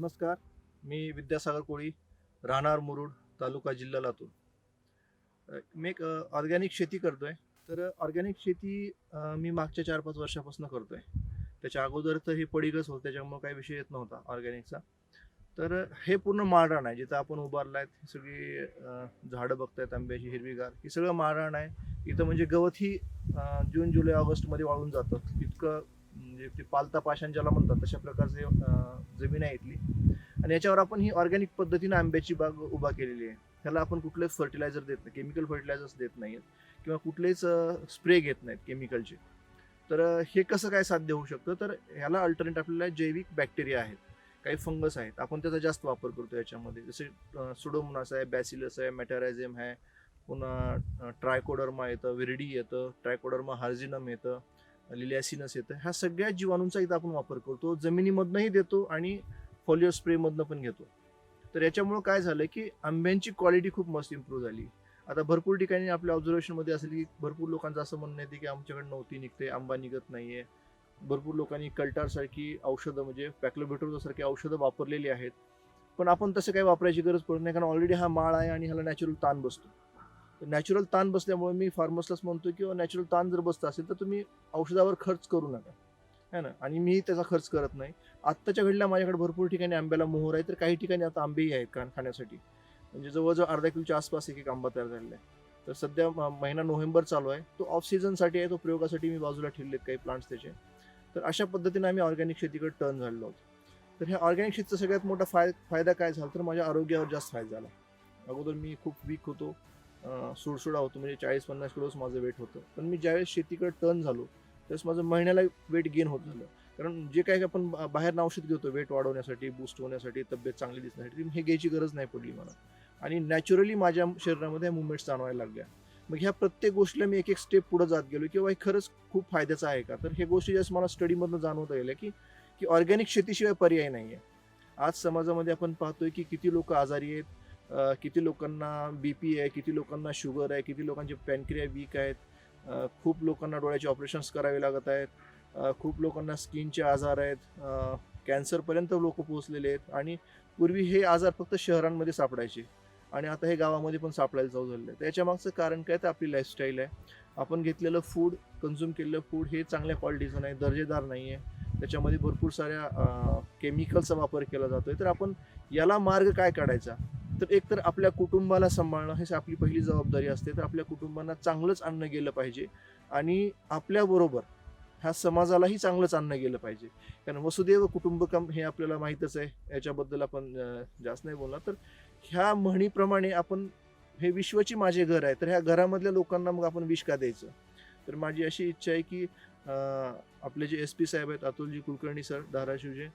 नमस्कार. मी विद्यासागर कोळी, राहणार मुरुड, तालुका जिल्हा लातूर. मी एक ऑर्गॅनिक शेती करतोय. तर ऑर्गॅनिक शेती मी मागच्या 4-5 वर्षापासून करतोय. त्याच्या अगोदर तर हे पडीकच होतं, त्याच्यामुळे काही विषय येत नव्हता ऑर्गॅनिकचा. तर हे पूर्ण माळरान आहे. जिथं आपण उभारलाय ही सगळी झाडं बघतायत आंब्याची हिरवीगार. ही सगळं माळरान आहे. इथं म्हणजे गवतही जून, जुलै, ऑगस्टमध्ये वाळून जातं. इतकं म्हणजे ते पालता पाषाण ज्याला म्हणतात तशा प्रकारचे जमीन आहे इथली. आणि याच्यावर आपण ही ऑर्गॅनिक पद्धतीने आंब्याची बाग उभा केलेली आहे. त्याला आपण कुठलेच फर्टिलायझर देत नाही, केमिकल फर्टिलायझर्स देत नाहीत किंवा कुठलेच स्प्रे घेत नाहीत केमिकलचे. तर हे कसं काय साध्य होऊ शकतं? तर ह्याला अल्टरनेट आपल्याला जैविक बॅक्टेरिया आहेत, काही फंगस आहेत. आपण त्याचा जास्त वापर करतो याच्यामध्ये. जसे सुडोमोनास आहे, बॅसिलस आहे, मेटारायझेम आहे, पुन्हा ट्रायकोडर्मा येतं, विरिडी येतं, ट्रायकोडर्मा हार्जिनम येतं, लिलियासिनस येतं. ह्या सगळ्या जीवाणूंचा इथं आपण वापर करतो. जमिनीमधनंही देतो आणि फॉलिओ स्प्रेमधनं पण घेतो. तर याच्यामुळं काय झालं की आंब्यांची क्वालिटी खूप मस्त इम्प्रूव्ह झाली. आता भरपूर ठिकाणी आपल्या ऑब्झर्वेशनमध्ये असेल की भरपूर लोकांचं असं म्हणणं येते की आमच्याकडे नव्हती निघते, आंबा निघत नाहीये. भरपूर लोकांनी कल्टारसारखी औषधं म्हणजे पॅक्लोबेटोसारखी औषधं वापरलेली आहेत. पण आपण तसं काही वापरायची गरज पडत नाही, कारण ऑलरेडी हा माळ आहे आणि ह्याला नॅचरल ताण बसतो. तर नॅचरल ताण बसल्यामुळे मी फार्मर्सलाच म्हणतो की नॅचरल ताण जर बसत असेल तर तुम्ही औषधावर खर्च करू नका, है ना. आणि मी त्याचा खर्च करत नाही. आत्ताच्या घडीला माझ्याकडे भरपूर ठिकाणी आंब्याला मोहर आहे, तर काही ठिकाणी आता आंबेही आहेत खाण्यासाठी. म्हणजे जवळजवळ अर्धा किलोच्या आसपास एक एक आंबा तयार झालेला आहे. तर सध्या महिना नोव्हेंबर चालू आहे. तो ऑफ सीझनसाठी आहे, तो प्रयोगासाठी मी बाजूला ठेवलेत काही प्लांट्स त्याचे. तर अशा पद्धतीने आम्ही ऑर्गॅनिक शेतीकडे टर्न झालेलो आहोत. तर ह्या ऑर्गॅनिक शेतीचा सगळ्यात मोठा फायदा काय झाला तर माझ्या आरोग्यावर जास्त फायदा झाला. अगोदर मी खूप वीक होतो, सुडसुडा होतो, म्हणजे 40-50 किलोच माझं वेट होतं. पण मी ज्यावेळेस शेतीकडे टर्न झालो त्यावेळेस माझं महिन्याला वेट गेन होत झालं. कारण जे काही आपण बाहेर औषध घेतो वेट वाढवण्यासाठी, बूस्ट होण्यासाठी, तब्येत चांगली दिसण्यासाठी, हे घ्यायची गरज नाही पडली मला. आणि नॅचरली माझ्या शरीरामध्ये मुवमेंट्स जाणवायला लागल्या. मग ह्या प्रत्येक गोष्टीला मी एक एक स्टेप पुढे जात गेलो की हे खरंच खूप फायद्याचं आहे का. तर हे गोष्टी जास्त मला स्टडीमधनं जाणवता गेल्या की की ऑर्गॅनिक शेतीशिवाय पर्याय नाही आहे. आज समाजामध्ये आपण पाहतोय की किती लोक आजारी आहेत, किती लोकांना बीपी आहे, किती लोकांना शुगर आहे, किती लोकांचे पॅनक्रिया वीक आहेत, खूप लोकांना डोळ्याचे ऑपरेशन्स करावे लागत आहेत, खूप लोकांना स्किनचे आजार आहेत, कॅन्सरपर्यंत लोक पोहोचलेले आहेत. आणि पूर्वी हे आजार फक्त शहरांमध्ये सापडायचे आणि आता हे गावामध्ये पण सापडायला चालू झालेलं आहे. त्याच्या मागचं कारण काय तर आपली लाईफस्टाईल आहे. आपण घेतलेलं फूड, कन्झ्युम केलेलं फूड हे चांगल्या क्वालिटीचं नाही, दर्जेदार नाही आहे. त्याच्यामध्ये भरपूर साऱ्या केमिकलचा वापर केला जातोय. तर आपण याला मार्ग काय काढायचा? तर एक तर आपल्या कुटुंबाला सांभाळणं हे आपली पहिली जबाबदारी असते. तर आपल्या कुटुंबांना चांगलंच अन्न गेलं पाहिजे आणि आपल्याबरोबर ह्या समाजालाही चांगलंच अन्न गेलं पाहिजे. कारण वसुदैव कुटुंबकम हे आपल्याला माहीतच आहे. याच्याबद्दल आपण जास्त नाही बोलणार. तर ह्या म्हणीप्रमाणे आपण हे विश्वची माझे घर आहे, तर ह्या घरामधल्या लोकांना मग आपण विष का द्यायचं? तर माझी अशी इच्छा आहे की आपले जे SP साहेब आहेत, अतुलजी कुलकर्णी सर धाराशिवचे,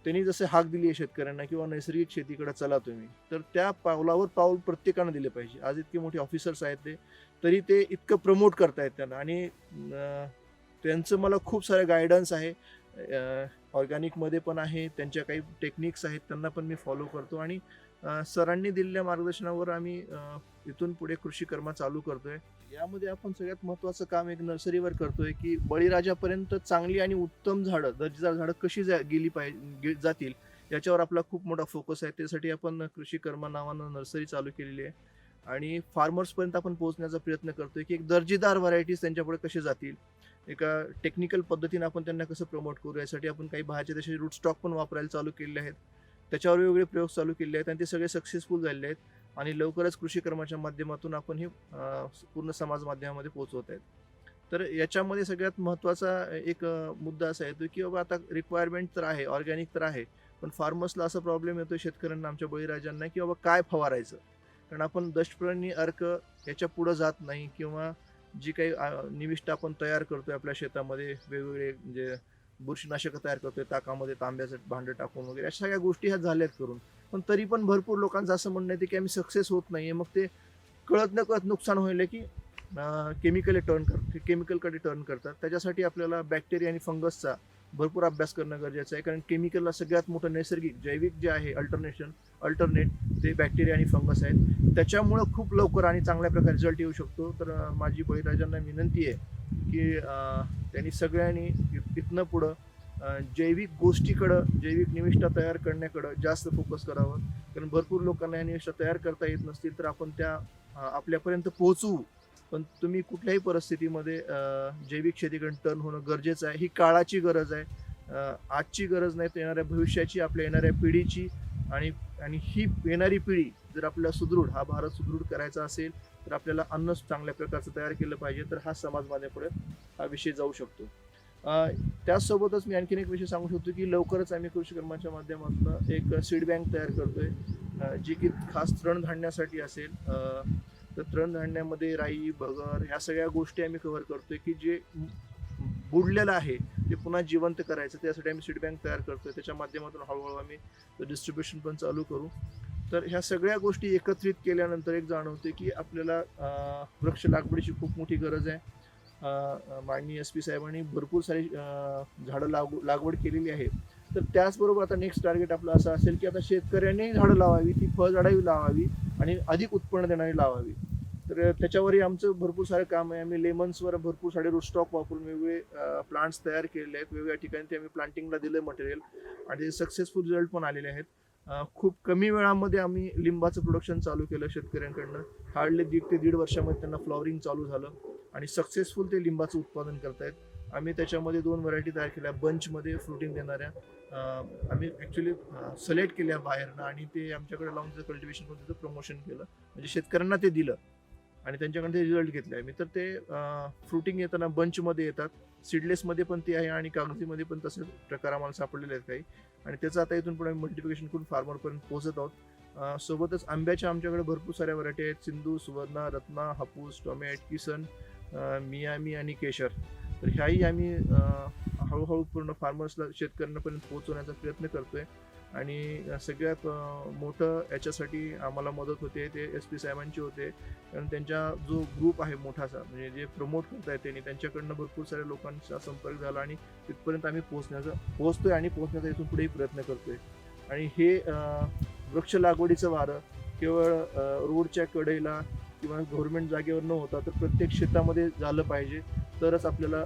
त्यांनी जसे हाक दिली आहे शेतकऱ्यांना किंवा नैसर्गिक शेतीकडे चला तुम्ही, तर त्या पावलावर पाऊल प्रत्येकानं दिलं पाहिजे. आज इतके मोठे ऑफिसर्स आहेत ते, तरी ते इतकं प्रमोट करतायत त्यांना. आणि त्यांचं मला खूप सारे गायडन्स आहे. ऑर्गॅनिकमध्ये पण आहे, त्यांच्या काही टेक्निक्स आहेत त्यांना पण मी फॉलो करतो. आणि सरांनी दिलेल्या मार्गदर्शनावर आम्ही इथून पुढे कृषी कर्म चालू करतोय. यामध्ये आपण सगळ्यात महत्त्वाचं काम एक नर्सरीवर करतोय की बळीराजापर्यंत चांगली आणि उत्तम झाडं, दर्जेदार झाडं कशी गेली पाहिजे जातील याच्यावर आपला खूप मोठा फोकस आहे. त्यासाठी आपण कृषी कर्म नावानं नर्सरी चालू केलेली आहे आणि फार्मर्सपर्यंत आपण पोहोचण्याचा प्रयत्न करतोय की एक दर्जेदार व्हरायटीज त्यांच्यापुढे कसे जातील, एका टेक्निकल पद्धतीने आपण त्यांना कसं प्रमोट करू. यासाठी आपण काही बाहेरचे तसे रूट स्टॉक पण वापरायला चालू केलेले आहेत. त्याच्यावर वेगवेगळे प्रयोग चालू केले आहेत आणि ते सगळे सक्सेसफुल झालेले आहेत. आणि लवकरच कृषी कर्माच्या माध्यमातून आपण हे पूर्ण समाज माध्यमामध्ये पोहोचवत आहेत. तर याच्यामध्ये सगळ्यात महत्त्वाचा एक मुद्दा असा येतो की बाबा आता रिक्वायरमेंट तर आहे, ऑर्गॅनिक तर आहे, पण फार्मर्सला असा प्रॉब्लेम येतो शेतकऱ्यांना, आमच्या बळीराजांना, की बाबा काय फवारायचं. कारण आपण दशपर्णी अर्क याच्या पुढं जात नाही किंवा जी काही निविष्ट आपण तयार करतोय आपल्या शेतामध्ये, वेगवेगळे म्हणजे बुरशीनाशकं तयार करतोय ताकामध्ये, तांब्याचं भांडं टाकून वगैरे, अशा सगळ्या गोष्टी ह्या झाल्यात करून. पण तरी पण भरपूर लोकांचं असं म्हणणं येते की आम्ही सक्सेस होत नाहीये. मग ते कळत न कळत नुकसान होईल की केमिकलकडे टर्न करतात. त्याच्यासाठी आपल्याला बॅक्टेरिया आणि फंगसचा भरपूर अभ्यास करणं गरजेचं आहे. कारण केमिकलला सगळ्यात मोठं नैसर्गिक जैविक जे आहे अल्टरनेट ते बॅक्टेरिया आणि फंगस आहेत. त्याच्यामुळं खूप लवकर आणि चांगल्या प्रकारे रिझल्ट येऊ शकतो. तर माझी बळीराजांना विनंती आहे की त्यांनी सगळ्यांनी इथनं पुढं जैविक गोष्टीकडं, जैविक निविष्ठा तयार करण्याकडं जास्त फोकस करावं. कारण भरपूर लोकांना या निविष्ठा तयार करता येत नसतील तर आपण त्या आपल्यापर्यंत पोहोचवू. पण तुम्ही कुठल्याही परिस्थितीमध्ये जैविक शेतीकडे टर्न होणं गरजेचं आहे. ही काळाची गरज आहे. आजची गरज नाही तर येणाऱ्या भविष्याची, आपल्या येणाऱ्या पिढीची. आणि आणि ही येणारी पिढी जर आपल्याला सुदृढ, हा भारत सुदृढ करायचा असेल तर आपल्याला अन्न चांगल्या प्रकारचं तयार केलं पाहिजे. तर हा समाज माझ्यापुढे हा विषय जाऊ शकतो. त्याचसोबतच मी आणखीन एक विषय सांगू शकतो की लवकरच आम्ही कृषी कर्माच्या माध्यमातून एक सीड बँक तयार करतोय, जी की खास तृणधान्यासाठी असेल. तर तृणधान्यामध्ये राई, भगर ह्या सगळ्या गोष्टी आम्ही कव्हर करतोय की जे बुडलेलं आहे ते पुन्हा जिवंत करायचं. त्यासाठी आम्ही सीड बँक तयार करतोय. त्याच्या माध्यमातून हळूहळू आम्ही डिस्ट्रीब्युशन पण चालू करू. तर ह्या सगळ्या गोष्टी एकत्रित केल्यानंतर एक जाणवते की आपल्याला वृक्ष लागवडीची खूप मोठी गरज आहे. माननीय SP साहेबांनी भरपूर सारी झाडं लागवड केलेली आहे. तर त्याचबरोबर आता नेक्स्ट टार्गेट आपलं असं असेल की आता शेतकऱ्यांनी झाडं लावावी, ती फळझाडं लावावी आणि अधिक उत्पन्न देणारी लावावी. तर त्याच्यावरही आमचं भरपूर सारं काम आहे. आम्ही लेमन्सवर भरपूर सारे रूफटॉप वापरून वेगवेगळे प्लांट्स तयार केलेले आहेत. वेगवेगळ्या ठिकाणी ते आम्ही प्लांटिंगला दिलं मटेरियल आणि सक्सेसफुल रिझल्ट पण आलेले आहेत. खूप कमी वेळामध्ये आम्ही लिंबाचं प्रोडक्शन चालू केलं शेतकऱ्यांकडनं. हार्डली 1.5 ते 1.5 वर्षामध्ये त्यांना फ्लॉवरिंग चालू झालं आणि सक्सेसफुल ते लिंबाचं उत्पादन करतायत. आम्ही त्याच्यामध्ये 2 व्हरायटी तयार केल्या बंचमध्ये फ्रुटिंग देणाऱ्या. आम्ही ॲक्च्युली सिलेक्ट केल्या बाहेरनं आणि ते आमच्याकडे लावून त्याचं कल्टिवेशन करून त्याचं प्रमोशन केलं. म्हणजे शेतकऱ्यांना ते दिलं आणि त्यांच्याकडे ते रिझल्ट घेतले आम्ही. तर ते फ्रुटिंग येताना बंचमध्ये येतात, सीडलेसमध्ये पण ते आहे आणि कागदीमध्ये पण तसे प्रकार आम्हाला सापडलेले आहेत काही. आणि त्याचं आता इथून पुढे मल्टिप्लिकेशन करून फार्मरपर्यंत पोहोचत आहोत. सोबतच आंब्याच्या आमच्याकडे भरपूर साऱ्या व्हरायटी आहेत. सिंधू, सुवर्णा, रत्ना, हापूस, टोमॅट, किसन, मियामी आणि केशर. तर ह्याही आम्ही हळूहळू पूर्ण फार्मर्सला, शेतकऱ्यांपर्यंत पोहोचवण्याचा प्रयत्न करतोय. आणि सगळ्यात मोठं याच्यासाठी आम्हाला मदत होते ते SP साहेबांची होते. कारण त्यांचा जो ग्रुप आहे मोठासा, म्हणजे जे प्रमोट करतायत त्यांनी, त्यांच्याकडनं भरपूर साऱ्या लोकांचा संपर्क झाला आणि तिथपर्यंत आम्ही पोहोचतोय आणि पोहोचण्याचा इथून पुढेही प्रयत्न करतोय. आणि हे वृक्ष लागवडीचं वारं केवळ रोडच्या कडेला किंवा गव्हर्नमेंट जागेवर न होता तर प्रत्येक शेतामध्ये झालं पाहिजे. तरच आपल्याला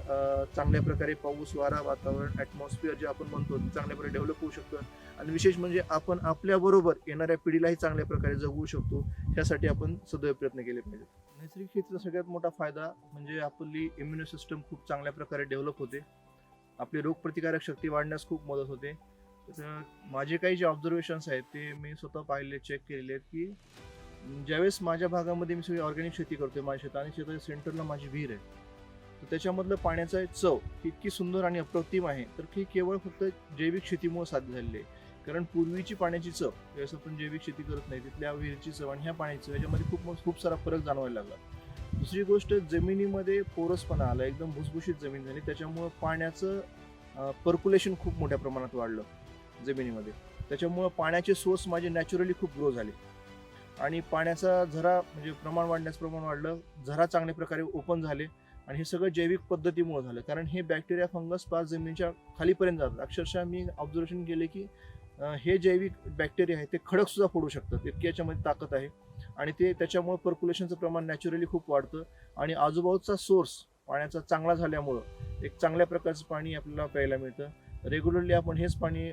चांगल्या प्रकारे पाऊस, वारा, वातावरण, ॲटमॉस्फिअर जे आपण म्हणतो ते चांगल्या प्रकारे डेव्हलप होऊ शकतं. आणि विशेष म्हणजे आपण आपल्याबरोबर येणाऱ्या पिढीलाही चांगल्या प्रकारे जगवू शकतो. ह्यासाठी आपण सदैव प्रयत्न केले पाहिजेत. नैसर्गिक शेतीचा सगळ्यात मोठा फायदा म्हणजे आपली इम्युन सिस्टम खूप चांगल्या प्रकारे डेव्हलप होते. आपली रोगप्रतिकारक शक्ती वाढण्यास खूप मदत होते. तर माझे काही जे ऑब्झर्वेशन्स आहेत ते मी स्वतः पाहिले, चेक केलेले आहेत की ज्यावेळेस माझ्या भागामध्ये मी सगळी ऑर्गॅनिक शेती करतोय, माझ्या शेतात आणि शेताच्या सेंटरला माझी विहीर आहे, तर त्याच्यामधलं पाण्याचं चव इतकी सुंदर आणि अप्रतिम आहे. तर ती केवळ फक्त जैविक शेतीमुळे साध्य झालेली आहे. कारण पूर्वीची पाण्याची चव, ज्यावेळेस आपण जैविक शेती करत नाही, तिथल्या विहिरीची चव आणि ह्या पाण्याची चव याच्यामध्ये खूप सारा फरक जाणवायला लागला. दुसरी गोष्ट, जमिनीमध्ये पोरसपणा आला, एकदम भुसभुशीत जमीन झाली. त्याच्यामुळं पाण्याचं पर्क्युलेशन खूप मोठ्या प्रमाणात वाढलं जमिनीमध्ये. त्याच्यामुळं पाण्याचे सोर्स माझे नॅचरली खूप ग्रो झाले आणि पाण्याचा झरा म्हणजे प्रमाण वाढलं. झरा चांगल्या प्रकारे ओपन झाले आणि हे सगळं जैविक पद्धतीमुळे झालं. कारण हे बॅक्टेरिया, फंगस पाच जमिनीच्या खालीपर्यंत जातात. अक्षरशः मी ऑब्झर्वेशन केले की हे जैविक बॅक्टेरिया आहे ते खडक सुद्धा फोडू शकतात, इतकी याच्यामध्ये ताकद आहे. आणि ते त्याच्यामुळे पर्क्युलेशनचं प्रमाण नॅचरली खूप वाढतं आणि आजूबाजूचा सोर्स पाण्याचा चांगला झाल्यामुळं एक चांगल्या प्रकारचं पाणी आपल्याला प्यायला मिळतं. रेग्युलरली आपण हेच पाणी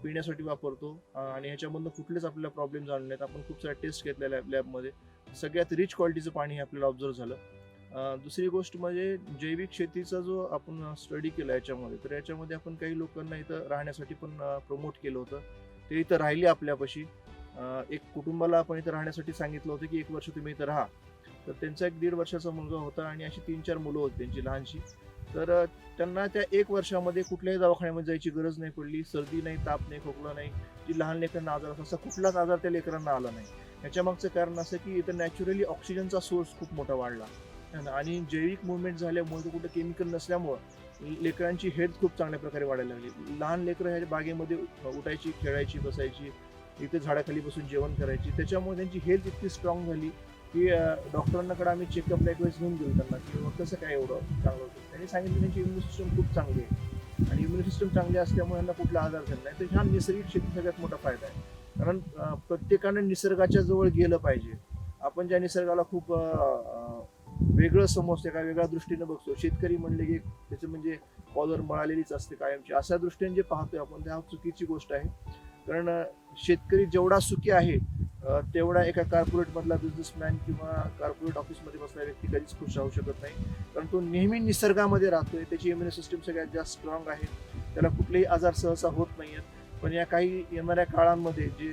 पिण्यासाठी वापरतो आणि ह्याच्यामधनं कुठलेच आपल्याला प्रॉब्लेम झाले नाहीत. आपण खूप साऱ्या टेस्ट घेतलेल्या लॅबमध्ये, सगळ्यात रिच क्वालिटीचं पाणी हे आपल्याला ऑब्झर्व झालं. दुसरी गोष्ट म्हणजे जैविक शेतीचा जो आपण स्टडी केला याच्यामध्ये, तर याच्यामध्ये आपण काही लोकांना इथं राहण्यासाठी पण प्रमोट केलं होतं. ते इथं राहिले आपल्यापाशी. एक कुटुंबाला आपण इथं राहण्यासाठी सांगितलं होतं की 1 वर्ष तुम्ही इथं राहा. तर त्यांचा एक 1.5 वर्षाचा मुलगा होता आणि अशी 3-4 मुलं होती त्यांची लहानशी. तर त्यांना त्या 1 वर्षामध्ये कुठल्याही दवाखान्यामध्ये जायची गरज नाही पडली. सर्दी नाही, ताप नाही, खोकला नाही. जी लहान लेकरांना आजार असतो, असा कुठलाच आजार त्या लेकरांना आला नाही. ह्याच्या मागचं कारण असं की इथं नॅचरली ऑक्सिजनचा सोर्स खूप मोठा वाढला आणि जैविक मुवमेंट झाल्यामुळे, कुठं केमिकल नसल्यामुळं लेकरांची हेल्थ खूप चांगल्या प्रकारे वाढायला लागली. लहान लेकरं ह्या बागेमध्ये उठायची, खेळायची, बसायची, इथे झाडाखाली बसून जेवण करायची. त्याच्यामुळे त्यांची हेल्थ इतकी स्ट्रॉंग झाली की डॉक्टरांकडे आम्ही चेकअपला एक वेळेस घेऊन गेलो त्यांना की कसं काय एवढं चांगलं होतं. त्यांनी सांगितलं त्यांची इम्युन सिस्टम खूप चांगली आहे आणि इम्युन सिस्टम चांगली असल्यामुळे यांना कुठला आजार झाला नाही. तर ह्या नैसर्गिक शेती सगळ्यात मोठा फायदा आहे. कारण प्रत्येकानं निसर्गाच्या जवळ गेलं पाहिजे. आपण ज्या निसर्गाला खूप वेगळं समजते, एका वेगळ्या दृष्टीने बघतो. शेतकरी म्हणले की त्याचं म्हणजे कॉलर मळालेलीच असते कायमची, अशा दृष्टीने जे पाहतोय आपण त्या चुकीची गोष्ट आहे. कारण शेतकरी जेवढा सुखी आहे तेवढा एका कॉर्पोरेट मधला बिझनेसमॅन किंवा कॉर्पोरेट ऑफिसमध्ये बसलेला व्यक्ती कधीच खुश राहू शकत नाही. कारण तो नेहमी निसर्गामध्ये राहतोय, त्याची इम्युन सिस्टीम सगळ्यात जास्त स्ट्रॉंग आहे, त्याला कुठलेही आजार सहसा होत नाहीयेत. पण या काही येणाऱ्या काळांमध्ये जे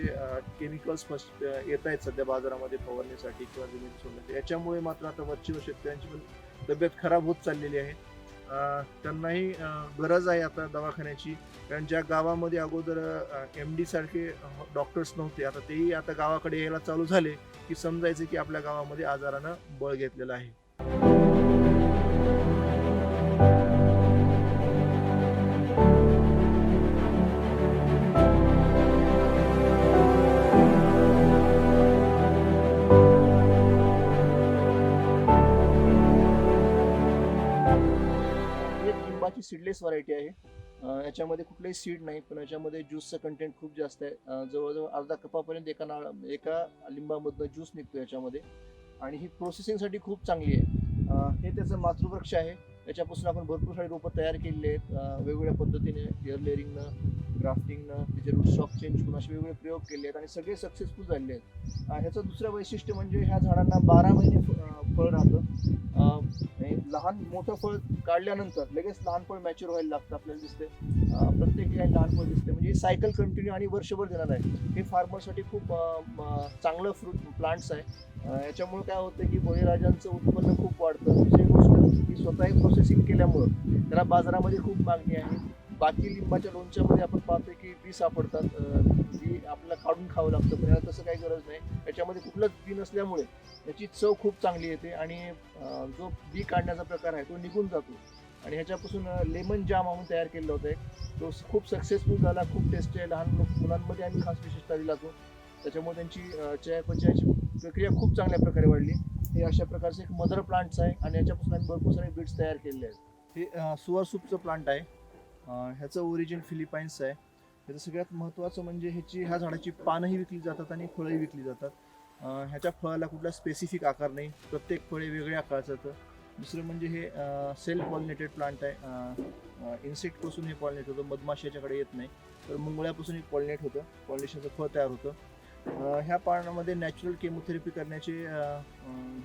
केमिकल्स येत आहेत सध्या बाजारामध्ये फवारणीसाठी किंवा जमीन सोडण्यासाठी, याच्यामुळे मात्र आता वरचीवर शेतकऱ्यांची पण तब्येत खराब होत चाललेली आहे. त्यांनाही गरज आहे आता दवाखान्याची. कारण ज्या गावामध्ये अगोदर MD सारखे डॉक्टर्स नव्हते, आता तेही आता गावाकडे यायला चालू झाले की समजायचं की आपल्या गावामध्ये आजारानं बळ घेतलेलं आहे. ही एक लिंबाची सीडलेस व्हरायटी आहे. याच्यामध्ये कुठलेही सीड नाही, पण याच्यामध्ये ज्यूसचं कंटेंट खूप जास्त आहे. जवळजवळ अर्धा कपापर्यंत एका लिंबामधनं ज्यूस निघतो याच्यामध्ये. आणि ही प्रोसेसिंगसाठी खूप चांगली आहे. हे त्याचं मातृवृक्ष आहे. याच्यापासून आपण भरपूर सारी रोपं तयार केलेली आहेत वेगवेगळ्या पद्धतीने, एअर लेअरिंगनं, ग्राफ्टिंगनं, त्याचे रूट स्टॉक चेंज करून असे वेगवेगळे प्रयोग केले आहेत आणि सगळे सक्सेसफुल झालेले आहेत. ह्याचं दुसरं वैशिष्ट्य म्हणजे ह्या झाडांना 12 महिने फळ राहतं. लहान मोठं फळ काढल्यानंतर लगेच लहान फळ मॅच्युअर व्हायला लागतं, आपल्याला दिसते. प्रत्येक ठिकाणी लहान फळ दिसते, म्हणजे सायकल कंटिन्यू आणि वर्षभर देणार आहे. हे फार्मरसाठी खूप चांगलं फ्रूट प्लांट्स आहे. याच्यामुळे काय होतं की बळीराजांचं उत्पन्न खूप वाढतं. दुसरी गोष्ट की स्वतः प्रोसेसिंग केल्यामुळं त्याला बाजारामध्ये खूप मागणी आहे. बाकी लिंबाच्या लोणच्यामध्ये आपण पाहतोय की बी सापडतात, जी आपल्याला काढून खावं लागतं, पण याला तसं काही गरज नाही. याच्यामध्ये कुठलंच बी नसल्यामुळे याची चव खूप चांगली येते आणि जो बी काढण्याचा प्रकार आहे तो निघून जातो. आणि ह्याच्यापासून लेमन जाम म्हणून तयार केलेला होता एक, तो खूप सक्सेसफुल झाला, खूप टेस्टी आहे. लहान मुलांमध्ये आम्ही खास विशेषता दिला तो. त्याच्यामुळे त्यांची चयापचयाची प्रक्रिया खूप चांगल्या प्रकारे वाढली. हे अशा प्रकारचे एक मदर प्लांट्स आहे आणि याच्यापासून आम्ही भरपूर सारे बीड्स तयार केलेले आहेत. हे सुअर सूपचं प्लांट आहे. ह्याचं ओरिजिन फिलिपाईन्स आहे. ह्याचं सगळ्यात महत्त्वाचं म्हणजे ह्या झाडाची पानंही विकली जातात आणि फळंही विकली जातात. ह्याच्या फळाला कुठला स्पेसिफिक आकार नाही, प्रत्येक फळे वेगळ्या आकाराचं येतं. दुसरं म्हणजे हे सेल्फ पॉलिनेटेड प्लांट आहे. इन्सेक्टपासून हे पॉलिनेट होतं, मधमाशी याच्याकडे येत नाही, तर मुंगळ्यापासून एक पॉलिनेट होतं, पॉलिनेशनचं फळ तयार होतं. ह्या पानामध्ये नॅचरल केमोथेरपी करण्याचे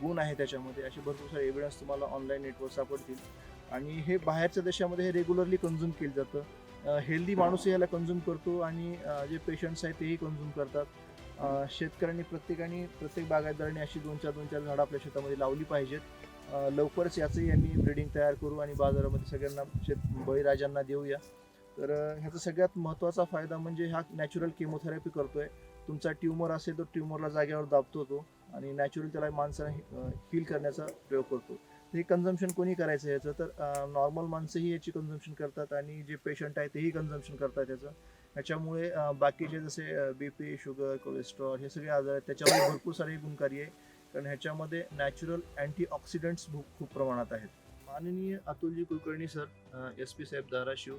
गुण आहे त्याच्यामध्ये. असे भरपूर सारे एव्हिडन्स तुम्हाला ऑनलाईन नेटवर सापडतील. आणि हे बाहेरच्या देशामध्ये हे रेग्युलरली कंझ्युम केलं जातं. हेल्दी माणूसही याला कंझ्युम करतो आणि जे पेशंट्स आहेत तेही कंझ्युम करतात. शेतकऱ्यांनी प्रत्येक बागायतदारांनी अशी 2-4 झाडं आपल्या शेतामध्ये लावली पाहिजेत. लवकरच याचंही आम्ही ब्रीडिंग तयार करू आणि बाजारामध्ये सगळ्यांना बळीराजांना देऊया. तर ह्याचा सगळ्यात महत्त्वाचा फायदा म्हणजे हा नॅचरल केमोथेरपी करतोय. तुमचा ट्युमर असेल तर ट्युमरला जागेवर दाबतो तो आणि नॅचरल त्याला माणसाला हील करण्याचा प्रयोग करतो. हे कन्झम्पशन कोणी करायचं याचं, तर नॉर्मल माणसंही याची कन्झम्पशन करतात आणि जे पेशंट आहे तेही कन्झम्पशन करतात याचं. ह्याच्यामुळे बाकीचे जसे BP, शुगर, कोलेस्ट्रॉल हे सगळे आजार आहेत त्याच्यामध्ये भरपूर सारे गुणकारी आहे. कारण ह्याच्यामध्ये नॅचरल अँटीऑक्सिडंट्स खूप प्रमाणात आहेत. माननीय अतुलजी कुलकर्णी सर, SP साहेब धाराशिव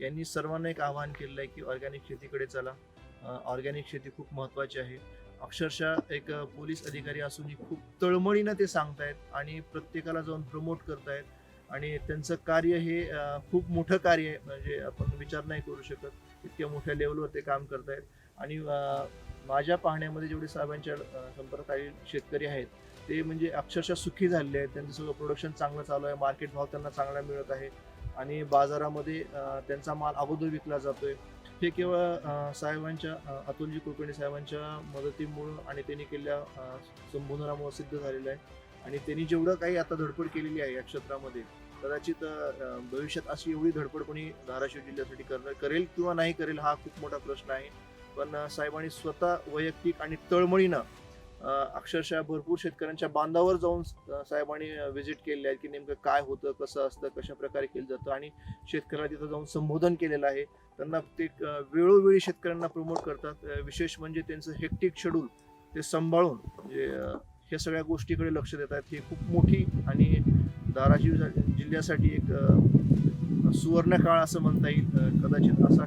यांनी सर्वांना एक आवाहन केलेलं आहे की ऑर्गॅनिक शेतीकडे चला. ऑर्गॅनिक शेती खूप महत्त्वाची आहे. अक्षरशः एक पोलीस अधिकारी असूनही खूप तळमळीनं ते सांगतायत आणि प्रत्येकाला जाऊन प्रमोट करतायत. आणि त्यांचं कार्य हे खूप मोठं कार्य आहे, म्हणजे आपण विचार नाही करू शकत, इतक्या मोठ्या लेवलवर ते काम करतायत. आणि माझ्या पाहण्यामध्ये जेवढे साहेबांच्या संपर्कातील शेतकरी आहेत ते म्हणजे अक्षरशः सुखी झालेले आहेत. त्यांचं सगळं प्रोडक्शन चांगलं चालू आहे, मार्केट भाव त्यांना चांगला मिळत आहे आणि बाजारामध्ये त्यांचा माल अगोदर विकला जातोय. हे केवळ साहेबांच्या अतुलजी कुलकर्णी साहेबांच्या मदतीमुळं आणि त्यांनी केलेल्या संबोधनामुळे सिद्ध झालेलं आहे. आणि त्यांनी जेवढं काही आता धडपड केलेली आहे या क्षेत्रामध्ये, कदाचित भविष्यात अशी एवढी धडपड कोणी धाराशिव जिल्ह्यासाठी करेल किंवा नाही करेल हा खूप मोठा प्रश्न आहे. पण साहेबांनी स्वतः वैयक्तिक आणि तळमळीनं अक्षरशः भरपूर शेतकऱ्यांच्या बांधावर जाऊन साहेबांनी व्हिजिट केलेली आहे की नेमकं काय होतं, कसं असतं, कशा प्रकारे केलं जातं आणि शेतकऱ्याला तिथं जाऊन संबोधन केलेलं आहे. त्यांना ते वेळोवेळी शेतकऱ्यांना प्रमोट करतात. विशेष म्हणजे त्यांचं हेक्टिक शेड्यूल ते सांभाळून म्हणजे ह्या सगळ्या गोष्टीकडे लक्ष देत आहेत. ही खूप मोठी आणि धाराशिव जिल्ह्यासाठी एक सुवर्ण काळ असं म्हणता येईल. कदाचित असा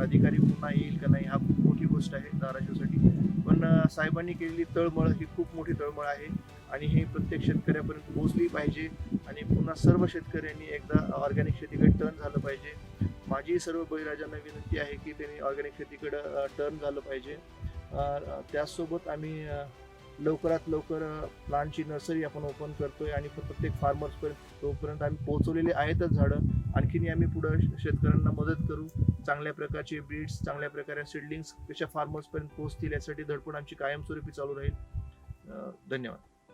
अधिकारी पुन्हा येईल का नाही हा खूप मोठी गोष्ट आहे धाराशिवसाठी. पण साहेबांनी केलेली तळमळ ही खूप मोठी तळमळ आहे आणि ही प्रत्येक शेतकऱ्यापर्यंत पोहोचली पाहिजे आणि पुन्हा सर्व शेतकऱ्यांनी एकदा ऑर्गॅनिक शेतीकडे टर्न झालं पाहिजे. माझी सर्व बळीराजांना विनंती आहे की त्यांनी ऑर्गॅनिक शेतीकडे टर्न झालं पाहिजे. त्याचसोबत आम्ही लवकरात लवकर प्लांटची नर्सरी आपण ओपन करतोय आणि प्रत्येक फार्मर्सपर्यंत तोपर्यंत आम्ही पोहोचवलेले आहेतच झाडं. आणखीनही आम्ही पुढं शेतकऱ्यांना मदत करू. चांगल्या प्रकारचे ब्रीड्स, चांगल्या प्रकारे सीडलिंग्स कशा फार्मर्सपर्यंत पोहोचतील यासाठी धडपड आमची कायमस्वरूपी चालू राहील. धन्यवाद.